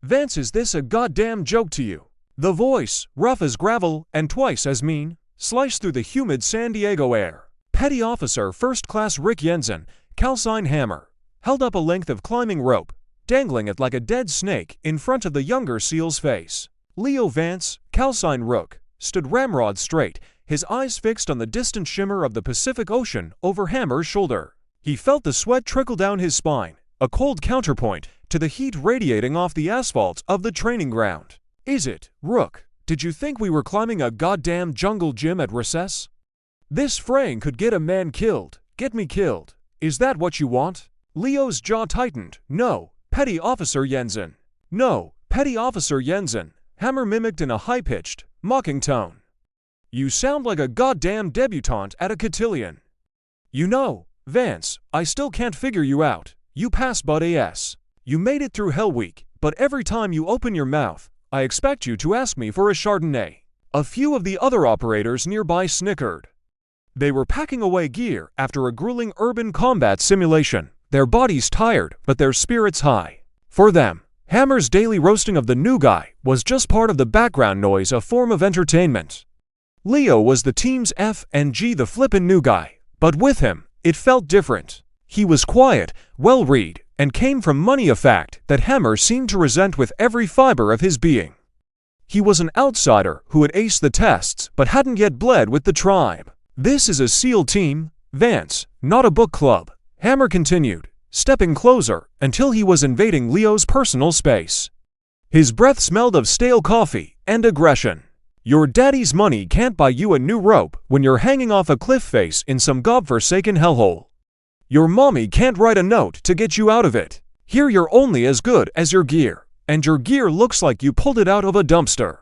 Vance, is this a goddamn joke to you? The voice, rough as gravel and twice as mean, sliced through the humid San Diego air. Petty Officer First Class Rick Jensen, calcine hammer, held up a length of climbing rope, dangling it like a dead snake in front of the younger SEAL's face. Leo Vance, calcine rook, stood ramrod straight, his eyes fixed on the distant shimmer of the Pacific Ocean over Hammer's shoulder. He felt the sweat trickle down his spine, a cold counterpoint to the heat radiating off the asphalt of the training ground. Is it, Rook? Did you think we were climbing a goddamn jungle gym at recess? This fraying could get a man killed. Get me killed. Is that what you want? Leo's jaw tightened. No, Petty Officer Jensen. No, Petty Officer Jensen. Hammer mimicked in a high-pitched, mocking tone. You sound like a goddamn debutante at a cotillion. You know, Vance, I still can't figure you out. You pass but AS. You made it through Hell Week, but every time you open your mouth, I expect you to ask me for a Chardonnay. A few of the other operators nearby snickered. They were packing away gear after a grueling urban combat simulation, their bodies tired but their spirits high. For them, Hammer's daily roasting of the new guy was just part of the background noise, a form of entertainment. Leo was the team's F and G, the flippin' new guy, but with him, it felt different. He was quiet, well-read, and came from money, a fact that Hammer seemed to resent with every fiber of his being. He was an outsider who had aced the tests but hadn't yet bled with the tribe. This is a SEAL team, Vance, not a book club, Hammer continued, stepping closer until he was invading Leo's personal space. His breath smelled of stale coffee and aggression. Your daddy's money can't buy you a new rope when you're hanging off a cliff face in some godforsaken hellhole. Your mommy can't write a note to get you out of it. Here you're only as good as your gear, and your gear looks like you pulled it out of a dumpster.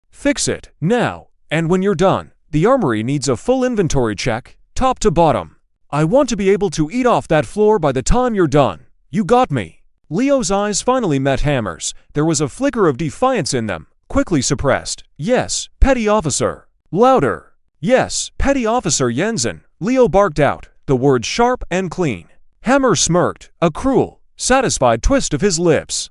Fix it, now, and when you're done, the armory needs a full inventory check, top to bottom. I want to be able to eat off that floor by the time you're done. You got me. Leo's eyes finally met Hammer's. There was a flicker of defiance in them, quickly suppressed. Yes, Petty Officer. Louder. Yes, Petty Officer Jensen, Leo barked out, the words sharp and clean. Hammer smirked, a cruel, satisfied twist of his lips.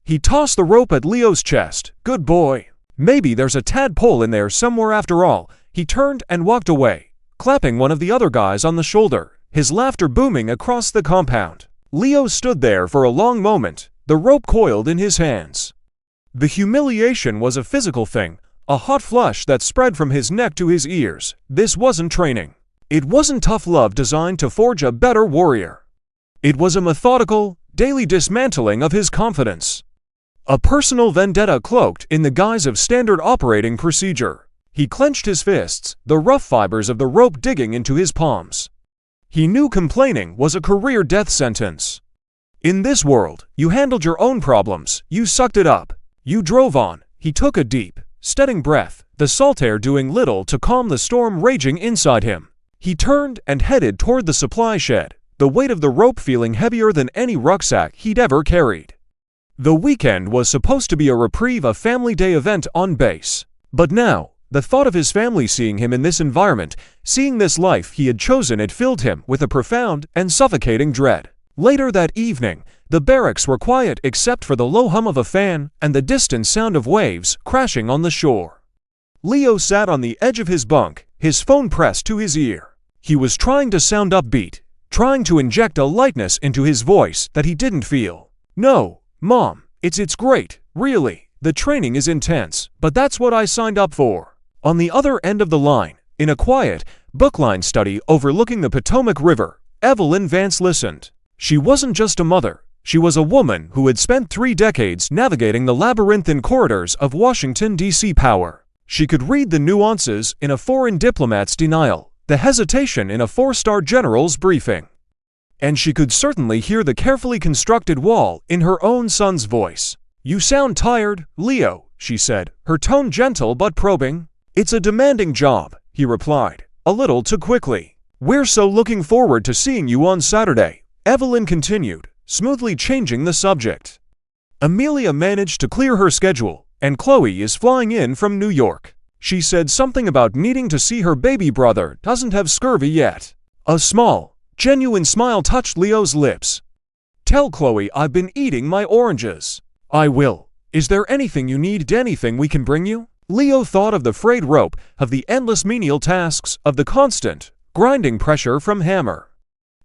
He tossed the rope at Leo's chest. Good boy. Maybe there's a tadpole in there somewhere after all. He turned and walked away, clapping one of the other guys on the shoulder, his laughter booming across the compound. Leo stood there for a long moment, the rope coiled in his hands. The humiliation was a physical thing, a hot flush that spread from his neck to his ears. This wasn't training. It wasn't tough love designed to forge a better warrior. It was a methodical, daily dismantling of his confidence. A personal vendetta cloaked in the guise of standard operating procedure. He clenched his fists, the rough fibers of the rope digging into his palms. He knew complaining was a career death sentence. In this world, you handled your own problems, you sucked it up. You drove on. He took a deep, steadying breath, the salt air doing little to calm the storm raging inside him. He turned and headed toward the supply shed, the weight of the rope feeling heavier than any rucksack he'd ever carried. The weekend was supposed to be a reprieve, a family day event on base. But now, the thought of his family seeing him in this environment, seeing this life he had chosen, it filled him with a profound and suffocating dread. Later that evening, the barracks were quiet except for the low hum of a fan and the distant sound of waves crashing on the shore. Leo sat on the edge of his bunk, his phone pressed to his ear. He was trying to sound upbeat, trying to inject a lightness into his voice that he didn't feel. No, Mom, it's great, really. The training is intense, but that's what I signed up for. On the other end of the line, in a quiet, bookline study overlooking the Potomac River, Evelyn Vance listened. She wasn't just a mother. She was a woman who had spent 3 decades navigating the labyrinthine corridors of Washington, D.C. power. She could read the nuances in a foreign diplomat's denial, the hesitation in a 4-star general's briefing. And she could certainly hear the carefully constructed wall in her own son's voice. You sound tired, Leo, she said, her tone gentle but probing. It's a demanding job, he replied, a little too quickly. We're so looking forward to seeing you on Saturday, Evelyn continued, smoothly changing the subject. Amelia managed to clear her schedule, and Chloe is flying in from New York. She said something about needing to see her baby brother doesn't have scurvy yet. A small, genuine smile touched Leo's lips. Tell Chloe I've been eating my oranges. I will, Is there anything you need? Anything we can bring you? Leo thought of the frayed rope, of the endless menial tasks, of the constant, grinding pressure from Hammer.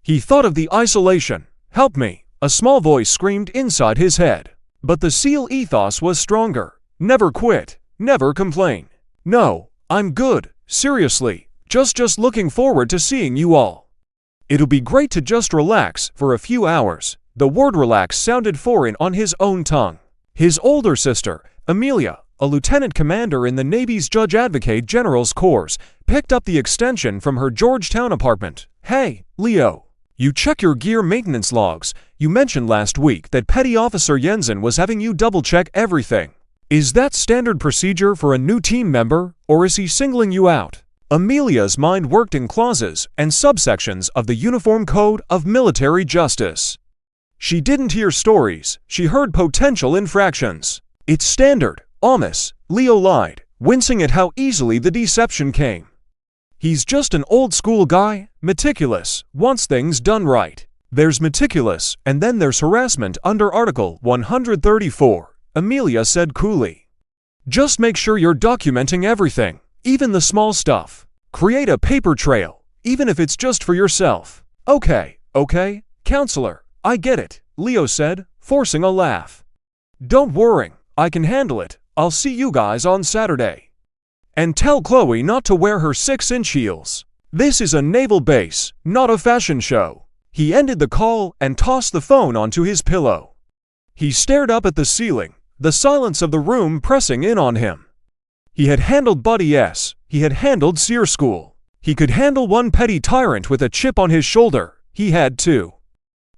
He thought of the isolation. Help me, a small voice screamed inside his head. But the SEAL ethos was stronger. Never quit, never complain. No, I'm good, seriously, just looking forward to seeing you all. It'll be great to just relax for a few hours. The word relax sounded foreign on his own tongue. His older sister, Amelia, a lieutenant commander in the Navy's Judge Advocate General's Corps, picked up the extension from her Georgetown apartment. Hey, Leo. You check your gear maintenance logs. You mentioned last week that Petty Officer Jensen was having you double-check everything. Is that standard procedure for a new team member, or is he singling you out? Amelia's mind worked in clauses and subsections of the Uniform Code of Military Justice. She didn't hear stories, she heard potential infractions. It's standard, Amos, Leo lied, wincing at how easily the deception came. He's just an old-school guy, meticulous, wants things done right. There's meticulous, and then there's harassment under Article 134, Amelia said coolly. Just make sure you're documenting everything, even the small stuff. Create a paper trail, even if it's just for yourself. Okay, counselor, I get it, Leo said, forcing a laugh. Don't worry, I can handle it. I'll see you guys on Saturday. And tell Chloe not to wear her 6-inch heels. This is a naval base, not a fashion show. He ended the call and tossed the phone onto his pillow. He stared up at the ceiling, the silence of the room pressing in on him. He had handled Buddy S. He had handled SEER School. He could handle one petty tyrant with a chip on his shoulder. He had too.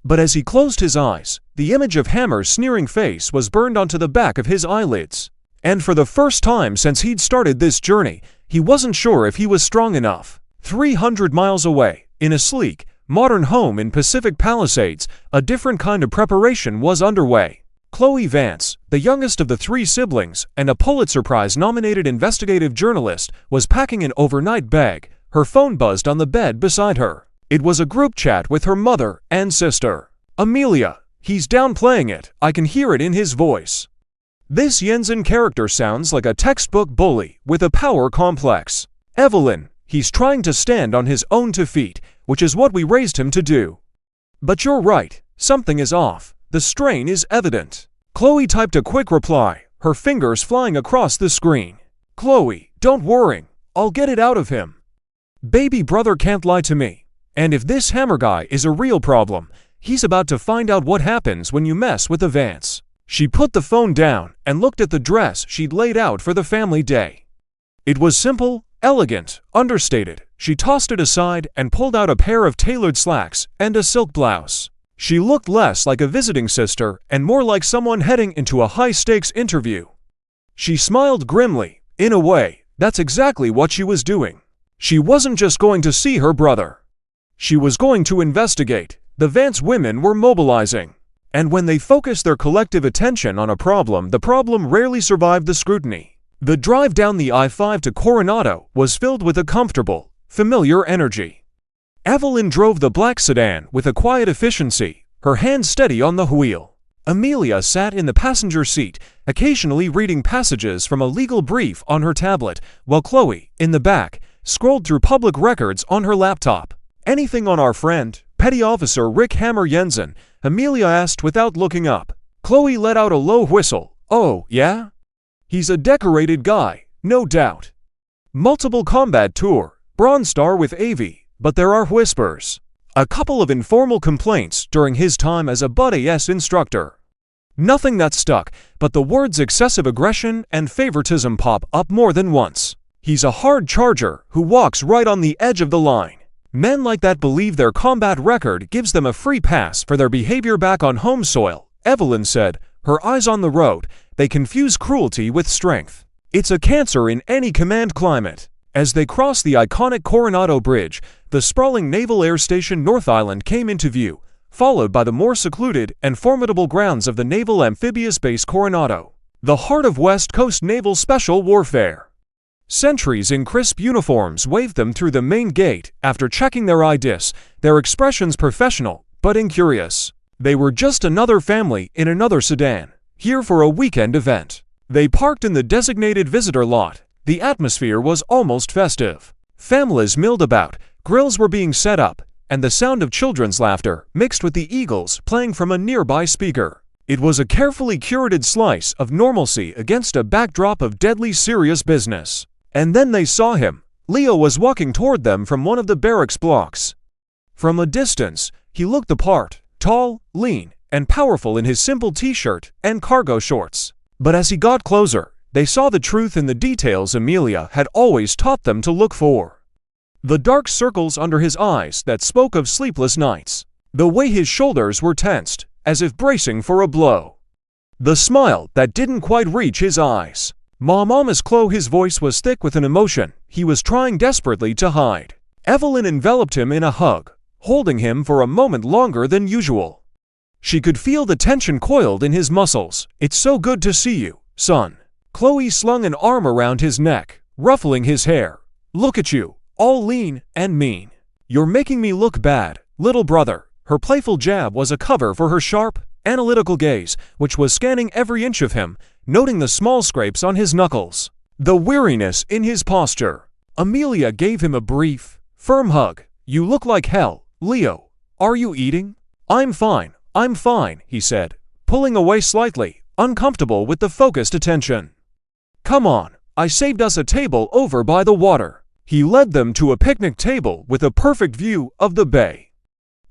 But as he closed his eyes, the image of Hammer's sneering face was burned onto the back of his eyelids. And for the first time since he'd started this journey, he wasn't sure if he was strong enough. 300 miles away, in a sleek, modern home in Pacific Palisades, a different kind of preparation was underway. Chloe Vance, the youngest of the 3 siblings and a Pulitzer Prize-nominated investigative journalist, was packing an overnight bag. Her phone buzzed on the bed beside her. It was a group chat with her mother and sister. Amelia, he's downplaying it, I can hear it in his voice. This Jensen character sounds like a textbook bully with a power complex. Evelyn, he's trying to stand on his own 2 feet, which is what we raised him to do. But you're right, something is off. The strain is evident. Chloe typed a quick reply, her fingers flying across the screen. Chloe, don't worry, I'll get it out of him. Baby brother can't lie to me. And if this Hammer guy is a real problem, he's about to find out what happens when you mess with the Vance. She put the phone down and looked at the dress she'd laid out for the family day. It was simple, elegant, understated. She tossed it aside and pulled out a pair of tailored slacks and a silk blouse. She looked less like a visiting sister and more like someone heading into a high-stakes interview. She smiled grimly. In a way, that's exactly what she was doing. She wasn't just going to see her brother. She was going to investigate. The Vance women were mobilizing. And when they focused their collective attention on a problem, the problem rarely survived the scrutiny. The drive down the I-5 to Coronado was filled with a comfortable, familiar energy. Evelyn drove the black sedan with a quiet efficiency, her hands steady on the wheel. Amelia sat in the passenger seat, occasionally reading passages from a legal brief on her tablet, while Chloe, in the back, scrolled through public records on her laptop. Anything on our friend, Petty Officer Rick Hammer Jensen? Amelia asked without looking up. Chloe let out a low whistle. Oh, yeah? He's a decorated guy, no doubt. Multiple combat tour, Bronze Star with AV, but there are whispers. A couple of informal complaints during his time as a Buddy S instructor. Nothing that stuck, but the words excessive aggression and favoritism pop up more than once. He's a hard charger who walks right on the edge of the line. Men like that believe their combat record gives them a free pass for their behavior back on home soil, Evelyn said, her eyes on the road. They confuse cruelty with strength. It's a cancer in any command climate. As they crossed the iconic Coronado Bridge, the sprawling Naval Air Station North Island came into view, followed by the more secluded and formidable grounds of the Naval Amphibious Base Coronado, the heart of West Coast naval special warfare. Sentries in crisp uniforms waved them through the main gate after checking their IDs, their expressions professional but incurious. They were just another family in another sedan. here for a weekend event. They parked in the designated visitor lot. The atmosphere was almost festive. Families milled about, grills were being set up, and the sound of children's laughter mixed with the Eagles playing from a nearby speaker. It was a carefully curated slice of normalcy against a backdrop of deadly serious business. And then they saw him. Leo was walking toward them from one of the barracks blocks. From a distance, he looked the part, tall, lean, and powerful in his simple t-shirt and cargo shorts. But as he got closer, they saw the truth in the details Amelia had always taught them to look for. The dark circles under his eyes that spoke of sleepless nights. The way his shoulders were tensed, as if bracing for a blow. The smile that didn't quite reach his eyes. Mama's Chloe, his voice was thick with an emotion he was trying desperately to hide. Evelyn enveloped him in a hug, holding him for a moment longer than usual. She could feel the tension coiled in his muscles. "It's so good to see you, son." Chloe slung an arm around his neck, ruffling his hair. "Look at you, all lean and mean. You're making me look bad, little brother." Her playful jab was a cover for her sharp, analytical gaze, which was scanning every inch of him, noting the small scrapes on his knuckles, the weariness in his posture. Amelia gave him a brief, firm hug. "You look like hell, Leo. Are you eating?" I'm fine, he said, pulling away slightly, uncomfortable with the focused attention. "Come on, I saved us a table over by the water." He led them to a picnic table with a perfect view of the bay.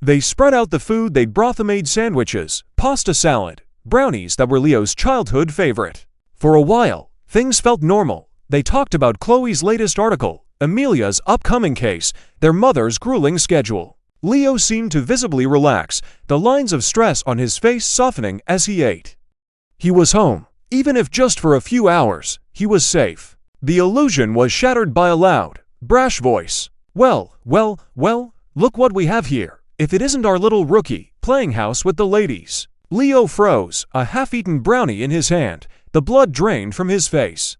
They spread out the food they'd brought, the made sandwiches, pasta salad, brownies that were Leo's childhood favorite. For a while, things felt normal. They talked about Chloe's latest article, Amelia's upcoming case, their mother's grueling schedule. Leo seemed to visibly relax, the lines of stress on his face softening as he ate. He was home. Even if just for a few hours, he was safe. The illusion was shattered by a loud, brash voice. Well, look what we have here. If it isn't our little rookie, playing house with the ladies." Leo froze, a half-eaten brownie in his hand, the blood drained from his face.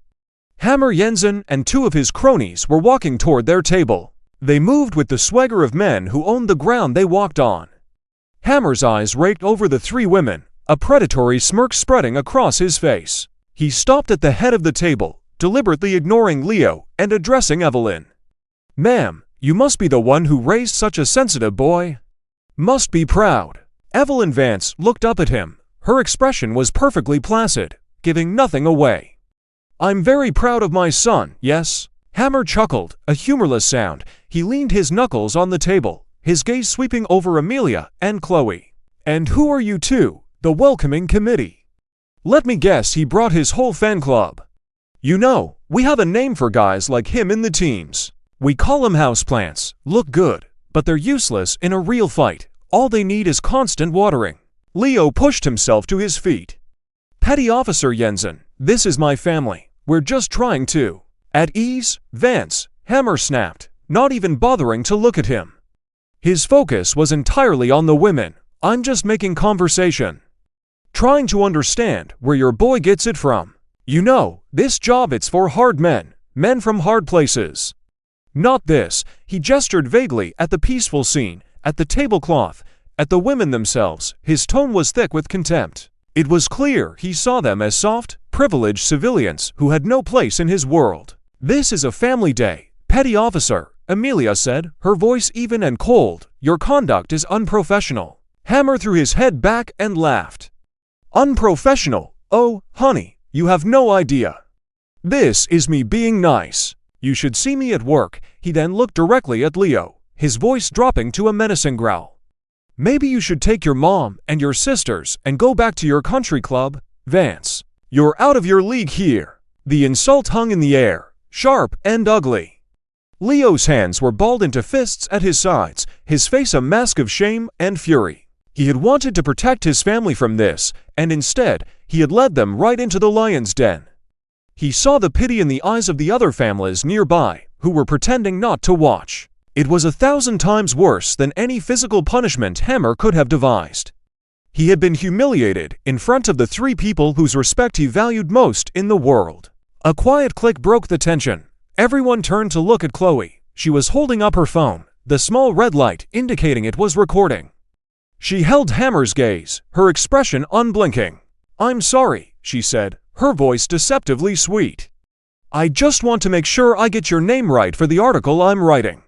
Hammer, Jensen, and two of his cronies were walking toward their table. They moved with the swagger of men who owned the ground they walked on. Hammer's eyes raked over the three women, a predatory smirk spreading across his face. He stopped at the head of the table, deliberately ignoring Leo and addressing Evelyn. "Ma'am, you must be the one who raised such a sensitive boy. Must be proud." Evelyn Vance looked up at him. Her expression was perfectly placid, giving nothing away. "I'm very proud of my son, yes." Hammer chuckled, a humorless sound. He leaned his knuckles on the table, his gaze sweeping over Amelia and Chloe. "And who are you two, the welcoming committee?" Let me guess, he brought his whole fan club. "You know, we have a name for guys like him in the teams. We call them houseplants. Look good, but they're useless in a real fight. All they need is constant watering." Leo pushed himself to his feet. "Petty Officer Jensen, this is my family. We're just trying to." "At ease, Vance," Hammer snapped, not even bothering to look at him. His focus was entirely on the women. "I'm just making conversation. Trying to understand where your boy gets it from. You know, this job, it's for hard men from hard places. Not this." He gestured vaguely at the peaceful scene, at the tablecloth, at the women themselves. His tone was thick with contempt. It was clear he saw them as soft, privileged civilians who had no place in his world. "This is a family day, Petty Officer," Amelia said, her voice even and cold. "Your conduct is unprofessional." Hammer threw his head back and laughed. "Unprofessional? Oh, honey, you have no idea. This is me being nice. You should see me at work." He then looked directly at Leo, his voice dropping to a menacing growl. "Maybe you should take your mom and your sisters and go back to your country club, Vance. You're out of your league here." The insult hung in the air, sharp and ugly. Leo's hands were balled into fists at his sides, his face a mask of shame and fury. He had wanted to protect his family from this, and instead, he had led them right into the lion's den. He saw the pity in the eyes of the other families nearby, who were pretending not to watch. It was 1,000 times worse than any physical punishment Hammer could have devised. He had been humiliated in front of the three people whose respect he valued most in the world. A quiet click broke the tension. Everyone turned to look at Chloe. She was holding up her phone, the small red light indicating it was recording. She held Hammer's gaze, her expression unblinking. "I'm sorry," she said, her voice deceptively sweet. "I just want to make sure I get your name right for the article I'm writing."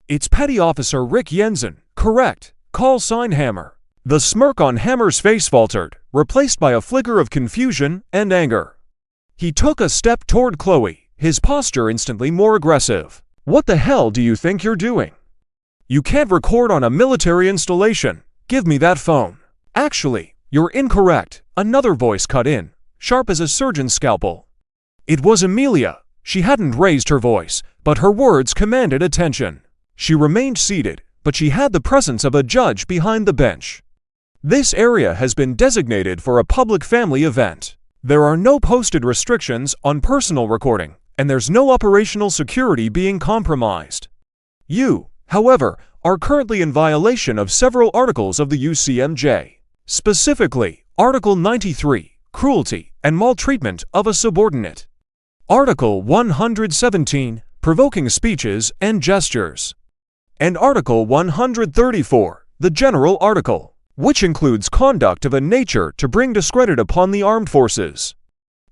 "It's Petty Officer Rick Jensen, correct. Call sign Hammer." The smirk on Hammer's face faltered, replaced by a flicker of confusion and anger. He took a step toward Chloe, his posture instantly more aggressive. "What the hell do you think you're doing? You can't record on a military installation. Give me that phone." "Actually, you're incorrect," another voice cut in, sharp as a surgeon's scalpel. It was Amelia. She hadn't raised her voice, but her words commanded attention. She remained seated, but she had the presence of a judge behind the bench. "This area has been designated for a public family event. There are no posted restrictions on personal recording, and there's no operational security being compromised. You, however, are currently in violation of several articles of the UCMJ. Specifically, Article 93, Cruelty and Maltreatment of a Subordinate. Article 117, Provoking Speeches and Gestures. And Article 134, the General Article, which includes conduct of a nature to bring discredit upon the armed forces.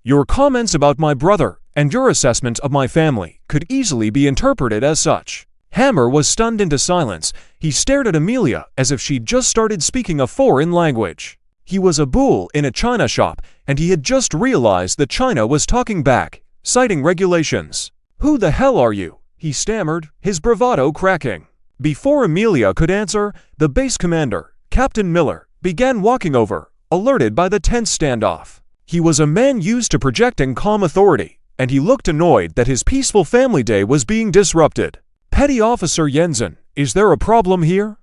Your comments about my brother and your assessment of my family could easily be interpreted as such." Hammer was stunned into silence. He stared at Amelia as if she'd just started speaking a foreign language. He was a bull in a china shop, and he had just realized that China was talking back, citing regulations. "Who the hell are you?" he stammered, his bravado cracking. Before Amelia could answer, the base commander, Captain Miller, began walking over, alerted by the tense standoff. He was a man used to projecting calm authority, and he looked annoyed that his peaceful family day was being disrupted. "Petty Officer Jensen, is there a problem here?"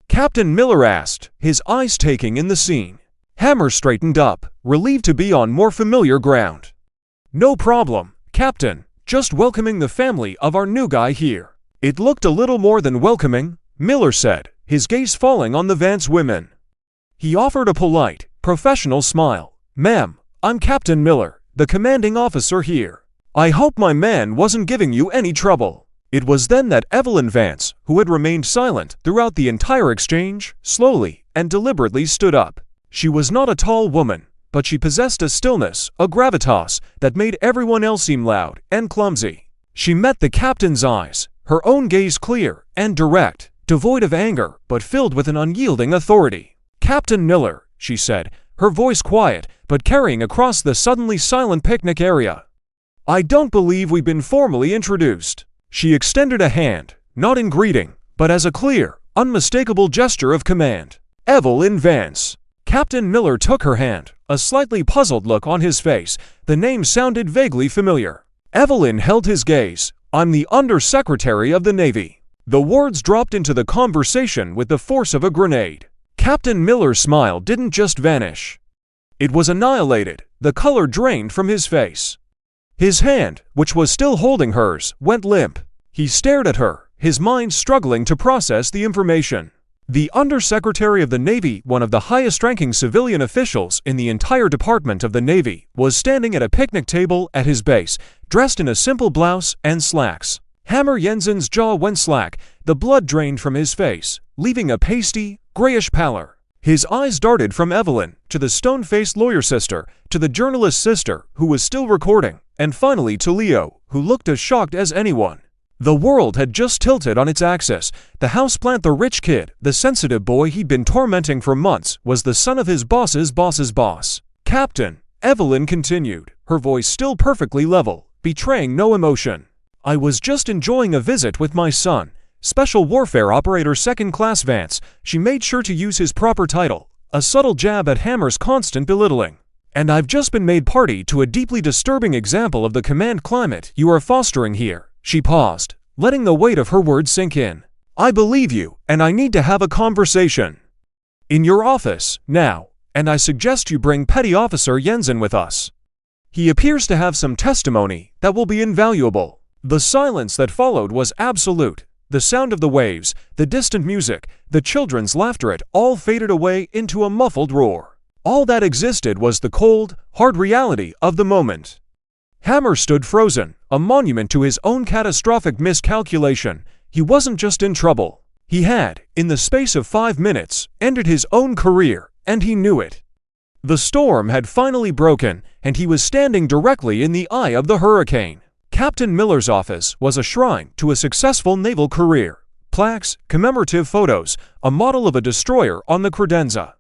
Captain Miller asked, his eyes taking in the scene. Hammer straightened up, relieved to be on more familiar ground. "No problem, Captain. Just welcoming the family of our new guy here." "It looked a little more than welcoming," Miller said, his gaze falling on the Vance women. He offered a polite, professional smile. "Ma'am, I'm Captain Miller, the commanding officer here. I hope my man wasn't giving you any trouble." It was then that Evelyn Vance, who had remained silent throughout the entire exchange, slowly and deliberately stood up. She was not a tall woman, but she possessed a stillness, a gravitas, that made everyone else seem loud and clumsy. She met the captain's eyes, her own gaze clear and direct, devoid of anger but filled with an unyielding authority. "Captain Miller," she said, her voice quiet but carrying across the suddenly silent picnic area. "I don't believe we've been formally introduced." She extended a hand, not in greeting, but as a clear, unmistakable gesture of command. "Evelyn Vance." Captain Miller took her hand, a slightly puzzled look on his face. The name sounded vaguely familiar. Evelyn held his gaze. "I'm the Under-Secretary of the Navy." The words dropped into the conversation with the force of a grenade. Captain Miller's smile didn't just vanish. It was annihilated, the color drained from his face. His hand, which was still holding hers, went limp. He stared at her, his mind struggling to process the information. The Undersecretary of the Navy, one of the highest-ranking civilian officials in the entire Department of the Navy, was standing at a picnic table at his base, dressed in a simple blouse and slacks. Hammer Jensen's jaw went slack, the blood drained from his face, leaving a pasty, grayish pallor. His eyes darted from Evelyn, to the stone-faced lawyer sister, to the journalist sister, who was still recording, and finally to Leo, who looked as shocked as anyone. The world had just tilted on its axis. The houseplant, the rich kid, the sensitive boy he'd been tormenting for months, was the son of his boss's boss's boss. "Captain," Evelyn continued, her voice still perfectly level, betraying no emotion. "I was just enjoying a visit with my son, Special Warfare Operator Second Class Vance." She made sure to use his proper title, a subtle jab at Hammer's constant belittling. "And I've just been made party to a deeply disturbing example of the command climate you are fostering here." She paused, letting the weight of her words sink in. "I believe you, and I need to have a conversation. In your office, now, and I suggest you bring Petty Officer Jensen with us. He appears to have some testimony that will be invaluable." The silence that followed was absolute. The sound of the waves, the distant music, the children's laughter, it all faded away into a muffled roar. All that existed was the cold, hard reality of the moment. Hammer stood frozen, a monument to his own catastrophic miscalculation. He wasn't just in trouble. He had, in the space of 5 minutes, ended his own career, and he knew it. The storm had finally broken, and he was standing directly in the eye of the hurricane. Captain Miller's office was a shrine to a successful naval career. Plaques, commemorative photos, a model of a destroyer on the credenza.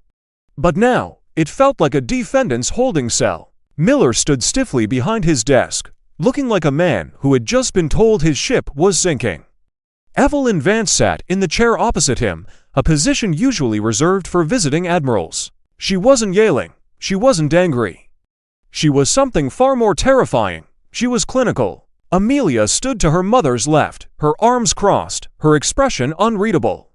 But now, it felt like a defendant's holding cell. Miller stood stiffly behind his desk, looking like a man who had just been told his ship was sinking. Evelyn Vance sat in the chair opposite him, a position usually reserved for visiting admirals. She wasn't yelling. She wasn't angry. She was something far more terrifying. She was clinical. Amelia stood to her mother's left, her arms crossed, her expression unreadable.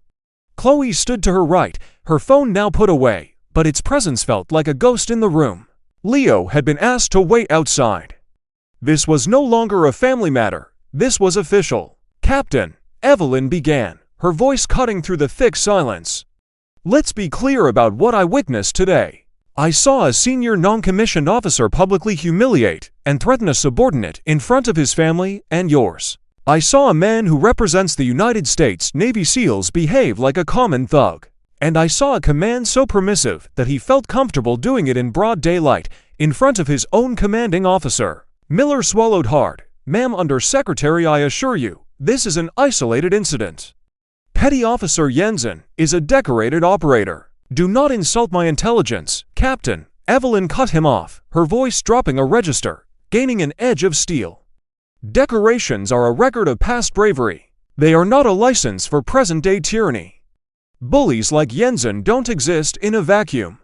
Chloe stood to her right, her phone now put away, but its presence felt like a ghost in the room. Leo had been asked to wait outside. This was no longer a family matter. This was official. Captain, Evelyn began, her voice cutting through the thick silence. Let's be clear about what I witnessed today. I saw a senior non-commissioned officer publicly humiliate and threaten a subordinate in front of his family and yours. I saw a man who represents the United States Navy SEALs behave like a common thug. And I saw a command so permissive that he felt comfortable doing it in broad daylight, in front of his own commanding officer. Miller swallowed hard. Ma'am Undersecretary, I assure you, this is an isolated incident. Petty Officer Jensen is a decorated operator. Do not insult my intelligence, Captain. Evelyn cut him off, her voice dropping a register, gaining an edge of steel. Decorations are a record of past bravery. They are not a license for present-day tyranny. Bullies like Jensen don't exist in a vacuum.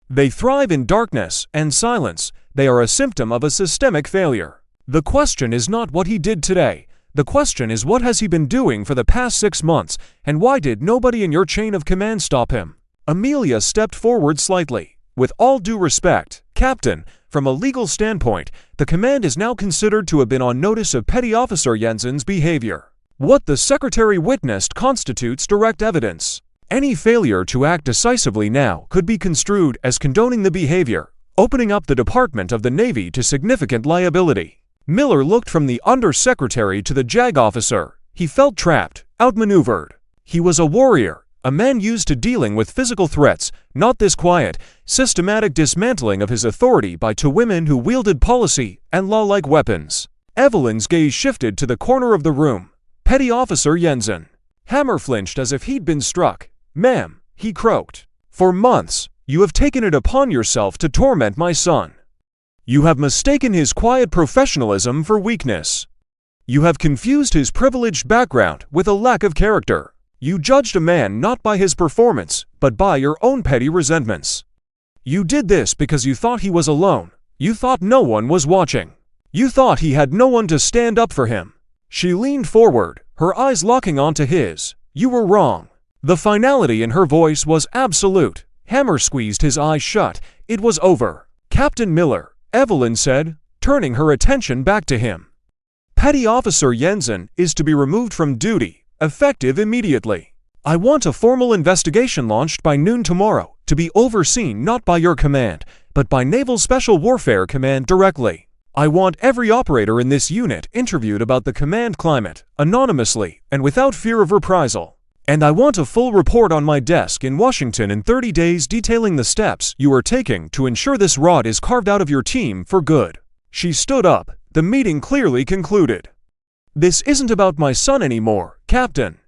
They thrive in darkness and silence. They are a symptom of a systemic failure. The question is not what he did today. The question is, what has he been doing for the past 6 months, and why did nobody in your chain of command stop him? Amelia stepped forward slightly. With all due respect, Captain, from a legal standpoint, the command is now considered to have been on notice of Petty Officer Jensen's behavior. What the Secretary witnessed constitutes direct evidence. Any failure to act decisively now could be construed as condoning the behavior, opening up the Department of the Navy to significant liability. Miller looked from the Undersecretary to the JAG officer. He felt trapped, outmaneuvered. He was a warrior, a man used to dealing with physical threats, not this quiet, systematic dismantling of his authority by two women who wielded policy and law-like weapons. Evelyn's gaze shifted to the corner of the room. Petty Officer Jensen. Hammer flinched as if he'd been struck. Ma'am, he croaked. For months, you have taken it upon yourself to torment my son. You have mistaken his quiet professionalism for weakness. You have confused his privileged background with a lack of character. You judged a man not by his performance, but by your own petty resentments. You did this because you thought he was alone. You thought no one was watching. You thought he had no one to stand up for him. She leaned forward, her eyes locking onto his. You were wrong. The finality in her voice was absolute. Hammer squeezed his eyes shut. It was over. Captain Miller, Evelyn said, turning her attention back to him. Petty Officer Jensen is to be removed from duty, effective immediately. I want a formal investigation launched by noon tomorrow, to be overseen not by your command, but by Naval Special Warfare Command directly. I want every operator in this unit interviewed about the command climate, anonymously and without fear of reprisal. And I want a full report on my desk in Washington in 30 days detailing the steps you are taking to ensure this rot is carved out of your team for good. She stood up. The meeting clearly concluded. This isn't about my son anymore, Captain.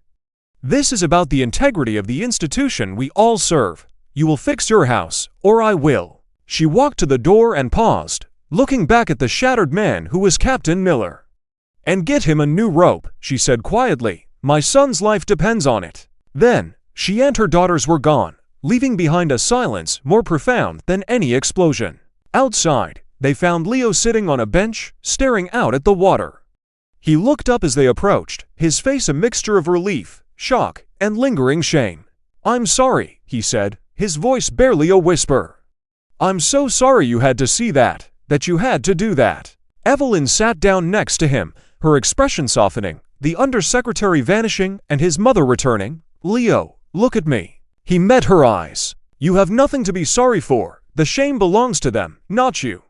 This is about the integrity of the institution we all serve. You will fix your house, or I will. She walked to the door and paused, looking back at the shattered man who was Captain Miller. And get him a new rope, she said quietly. My son's life depends on it. Then, she and her daughters were gone, leaving behind a silence more profound than any explosion. Outside, they found Leo sitting on a bench, staring out at the water. He looked up as they approached, his face a mixture of relief, shock, and lingering shame. I'm sorry, he said, his voice barely a whisper. I'm so sorry you had to see that you had to do that. Evelyn sat down next to him, her expression softening, the Undersecretary vanishing and his mother returning. Leo, look at me. He met her eyes. You have nothing to be sorry for. The shame belongs to them, not you.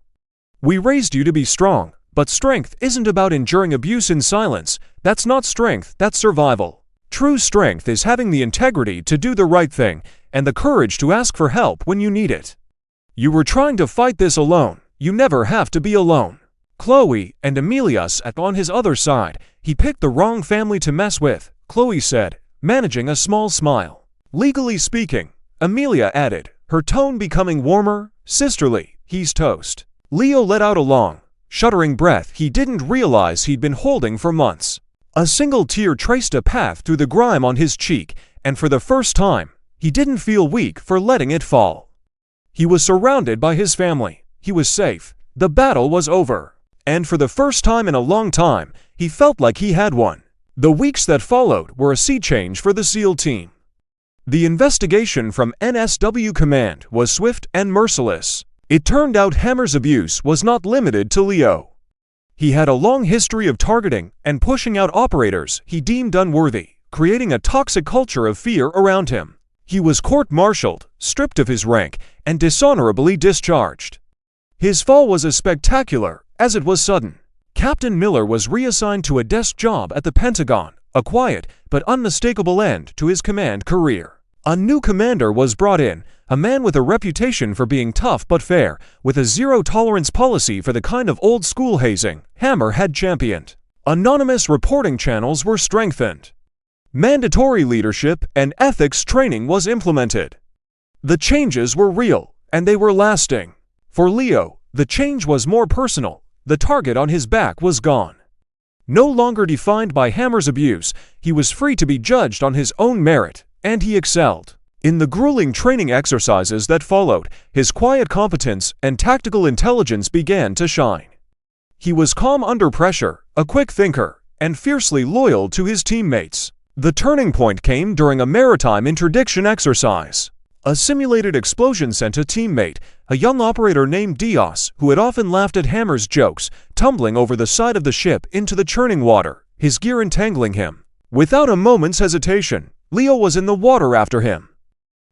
We raised you to be strong, but strength isn't about enduring abuse in silence. That's not strength, that's survival. True strength is having the integrity to do the right thing and the courage to ask for help when you need it. You were trying to fight this alone. You never have to be alone. Chloe and Amelia sat on his other side. He picked the wrong family to mess with, Chloe said, managing a small smile. Legally speaking, Amelia added, her tone becoming warmer, sisterly, he's toast. Leo let out a long, shuddering breath he didn't realize he'd been holding for months. A single tear traced a path through the grime on his cheek, and for the first time, he didn't feel weak for letting it fall. He was surrounded by his family. He was safe. The battle was over. And for the first time in a long time, he felt like he had won. The weeks that followed were a sea change for the SEAL team. The investigation from NSW Command was swift and merciless. It turned out Hammer's abuse was not limited to Leo. He had a long history of targeting and pushing out operators he deemed unworthy, creating a toxic culture of fear around him. He was court-martialed, stripped of his rank, and dishonorably discharged. His fall was as spectacular as it was sudden. Captain Miller was reassigned to a desk job at the Pentagon, a quiet but unmistakable end to his command career. A new commander was brought in, a man with a reputation for being tough but fair, with a zero-tolerance policy for the kind of old-school hazing Hammer had championed. Anonymous reporting channels were strengthened. Mandatory leadership and ethics training was implemented. The changes were real, and they were lasting. For Leo, the change was more personal. The target on his back was gone. No longer defined by Hammer's abuse, he was free to be judged on his own merit, and he excelled. In the grueling training exercises that followed, his quiet competence and tactical intelligence began to shine. He was calm under pressure, a quick thinker, and fiercely loyal to his teammates. The turning point came during a maritime interdiction exercise. A simulated explosion sent a teammate, a young operator named Diaz, who had often laughed at Hammer's jokes, tumbling over the side of the ship into the churning water, his gear entangling him. Without a moment's hesitation, Leo was in the water after him.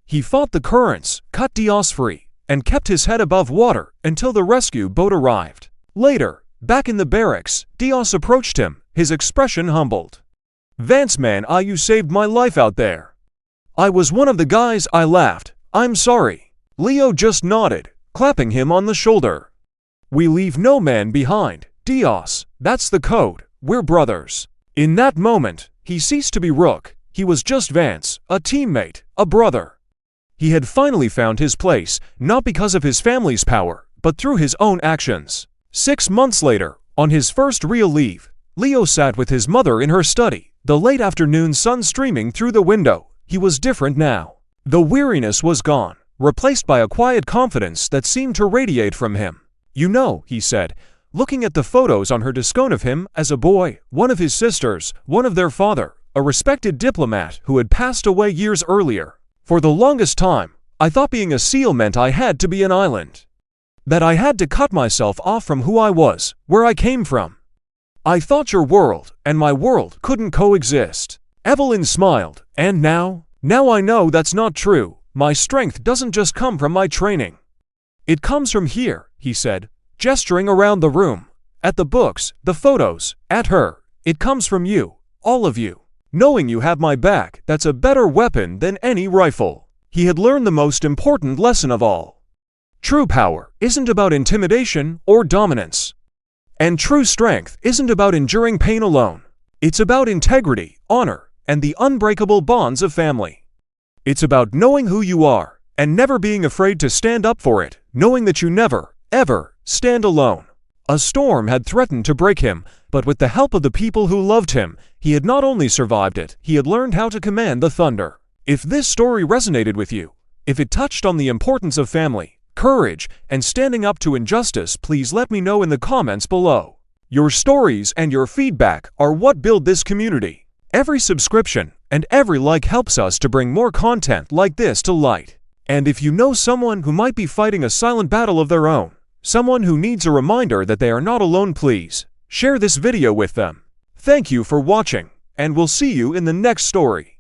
He fought the currents, cut Diaz free, and kept his head above water until the rescue boat arrived. Later, back in the barracks, Diaz approached him, his expression humbled. "Vance, man, you saved my life out there." "I was one of the guys," I laughed. "I'm sorry." Leo just nodded, clapping him on the shoulder. "We leave no man behind, Diaz. That's the code. We're brothers." In that moment, he ceased to be Rook. He was just Vance, a teammate, a brother. He had finally found his place, not because of his family's power, but through his own actions. 6 months later, on his first real leave, Leo sat with his mother in her study, the late afternoon sun streaming through the window. He was different now. The weariness was gone, replaced by a quiet confidence that seemed to radiate from him. "You know," he said, looking at the photos on her discone of him as a boy, one of his sisters, one of their father, a respected diplomat who had passed away years earlier. "For the longest time, I thought being a SEAL meant I had to be an island. That I had to cut myself off from who I was, where I came from. I thought your world and my world couldn't coexist." Evelyn smiled. "And now I know that's not true. My strength doesn't just come from my training. It comes from here," he said, gesturing around the room. "At the books, the photos, at her. It comes from you, all of you. Knowing you have my back, that's a better weapon than any rifle." He had learned the most important lesson of all. True power isn't about intimidation or dominance. And true strength isn't about enduring pain alone. It's about integrity, honor, and the unbreakable bonds of family. It's about knowing who you are and never being afraid to stand up for it, knowing that you never, ever stand alone. A storm had threatened to break him, but with the help of the people who loved him, he had not only survived it, he had learned how to command the thunder. If this story resonated with you, if it touched on the importance of family, courage, and standing up to injustice, please let me know in the comments below. Your stories and your feedback are what build this community. Every subscription and every like helps us to bring more content like this to light. And if you know someone who might be fighting a silent battle of their own, someone who needs a reminder that they are not alone, please share this video with them. Thank you for watching, and we'll see you in the next story.